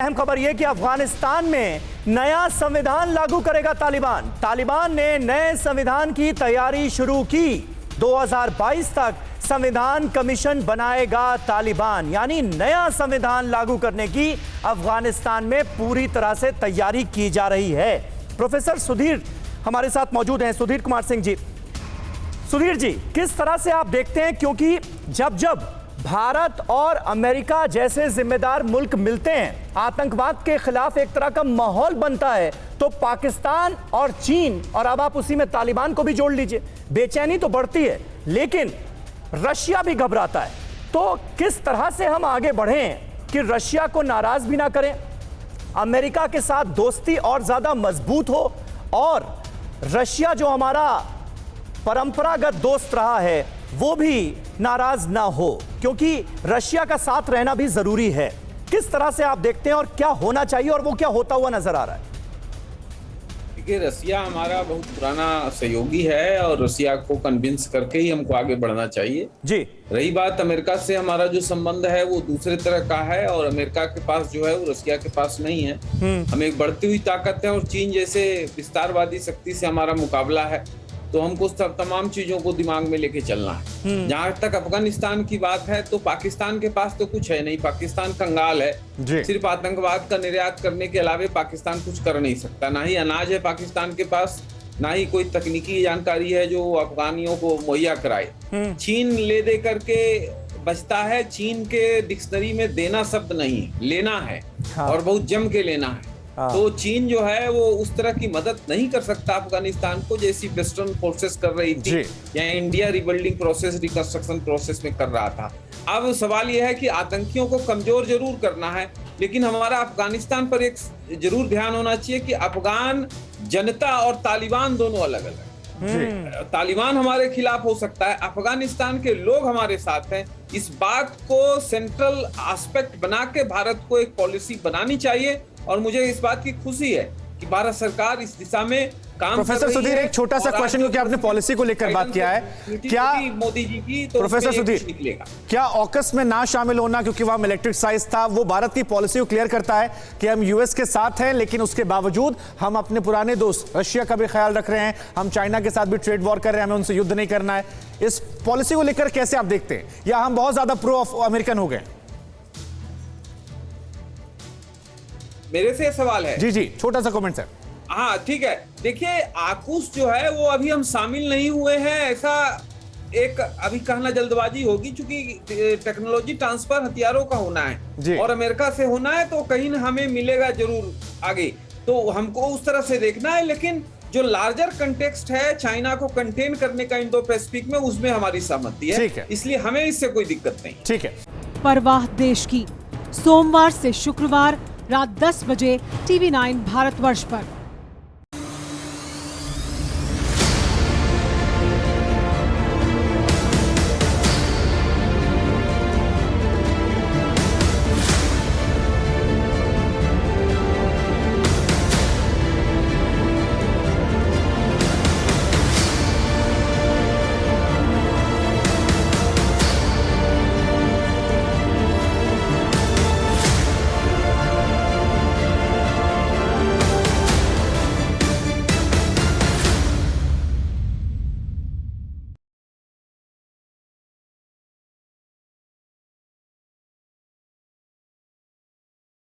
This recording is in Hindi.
अहम खबर यह कि अफगानिस्तान में नया संविधान लागू करेगा तालिबान। तालिबान ने नए संविधान की तैयारी शुरू की। 2022 तक संविधान कमीशन बनाएगा तालिबान, यानी नया संविधान लागू करने की अफगानिस्तान में पूरी तरह से तैयारी की जा रही है। प्रोफेसर सुधीर हमारे साथ मौजूद हैं, सुधीर कुमार सिंह जी। सुधीर जी, किस तरह से आप देखते हैं, क्योंकि जब भारत और अमेरिका जैसे जिम्मेदार मुल्क मिलते हैं, आतंकवाद के खिलाफ एक तरह का माहौल बनता है, तो पाकिस्तान और चीन, और अब आप उसी में तालिबान को भी जोड़ लीजिए, बेचैनी तो बढ़ती है, लेकिन रशिया भी घबराता है। तो किस तरह से हम आगे बढ़ें कि रशिया को नाराज भी ना करें, अमेरिका के साथ दोस्ती और ज्यादा मजबूत हो, और रशिया जो हमारा परंपरागत दोस्त रहा है वो भी नाराज ना हो, क्योंकि रशिया का साथ रहना भी जरूरी है। किस तरह से आप देखते हैं और क्या होना चाहिए, और वो क्या होता हुआ नजर आ रहा है? देखिए, रशिया हमारा बहुत पुराना सहयोगी है और रशिया को कन्विंस करके ही हमको आगे बढ़ना चाहिए जी। रही बात अमेरिका से, हमारा जो संबंध है वो दूसरे तरह का है, और अमेरिका के पास जो है वो रशिया के पास नहीं है। हम एक बढ़ती हुई ताकत है और चीन जैसे विस्तारवादी शक्ति से हमारा मुकाबला है, तो हमको तमाम चीजों को दिमाग में लेके चलना है। जहां तक अफगानिस्तान की बात है, तो पाकिस्तान के पास तो कुछ है नहीं, पाकिस्तान कंगाल है। सिर्फ आतंकवाद का निर्यात करने के अलावा पाकिस्तान कुछ कर नहीं सकता। ना ही अनाज है पाकिस्तान के पास, ना ही कोई तकनीकी जानकारी है जो अफगानियों को मुहैया कराए। चीन ले दे करके बचता है। चीन के डिक्शनरी में देना शब्द नहीं, लेना है। हाँ। और बहुत जम के लेना है। तो चीन जो है वो उस तरह की मदद नहीं कर सकता अफगानिस्तान को जैसी वेस्टर्न फोर्सेस कर रही थी, या India rebuilding process, reconstruction process में कर रहा था। अब सवाल यह है कि आतंकियों को कमजोर जरूर करना है, लेकिन हमारा अफगानिस्तान पर एक जरूर ध्यान होना चाहिए कि अफगान जनता और तालिबान दोनों अलग अलग है। तालिबान हमारे खिलाफ हो सकता है, अफगानिस्तान के लोग हमारे साथ हैं। इस बात को सेंट्रल एस्पेक्ट बना के भारत को एक पॉलिसी बनानी चाहिए, और मुझे इस बात की खुशी है कि भारत सरकार इस दिशा में काम कर रही है। प्रोफेसर सुधीर, एक छोटा सा क्वेश्चन, क्योंकि आपने पॉलिसी को लेकर बात किया है, क्या मोदी जी की, तो प्रोफेसर सुधीर, क्या ऑकस में ना शामिल होना, क्योंकि वहां मिलिट्री एक्सरसाइज था, वो भारत की पॉलिसी को क्लियर करता है कि हम यूएस के साथ हैं, लेकिन उसके बावजूद हम अपने पुराने दोस्त रशिया का भी ख्याल रख रहे हैं, हम चाइना के साथ भी ट्रेड वॉर कर रहे हैं, हमें उनसे युद्ध नहीं करना है। इस पॉलिसी को लेकर कैसे आप देखते हैं, या हम बहुत ज्यादा प्रो अमेरिकन हो गए? मेरे से सवाल है। जी, छोटा सा कमेंट सर। हाँ, ठीक है। देखिए, आकुश जो है वो अभी हम शामिल नहीं हुए हैं, ऐसा एक अभी कहना जल्दबाजी होगी, क्योंकि टेक्नोलॉजी ट्रांसफर हथियारों का होना है और अमेरिका से होना है, तो कहीं ना हमें मिलेगा जरूर आगे, तो हमको उस तरह से देखना है। लेकिन जो लार्जर कंटेक्स्ट है, चाइना को कंटेन करने का इंडो पैसिफिक में, उसमें हमारी सहमति है, इसलिए हमें इससे कोई दिक्कत नहीं। ठीक है। परवाह देश की, सोमवार से शुक्रवार रात 10 बजे TV9 भारतवर्ष पर।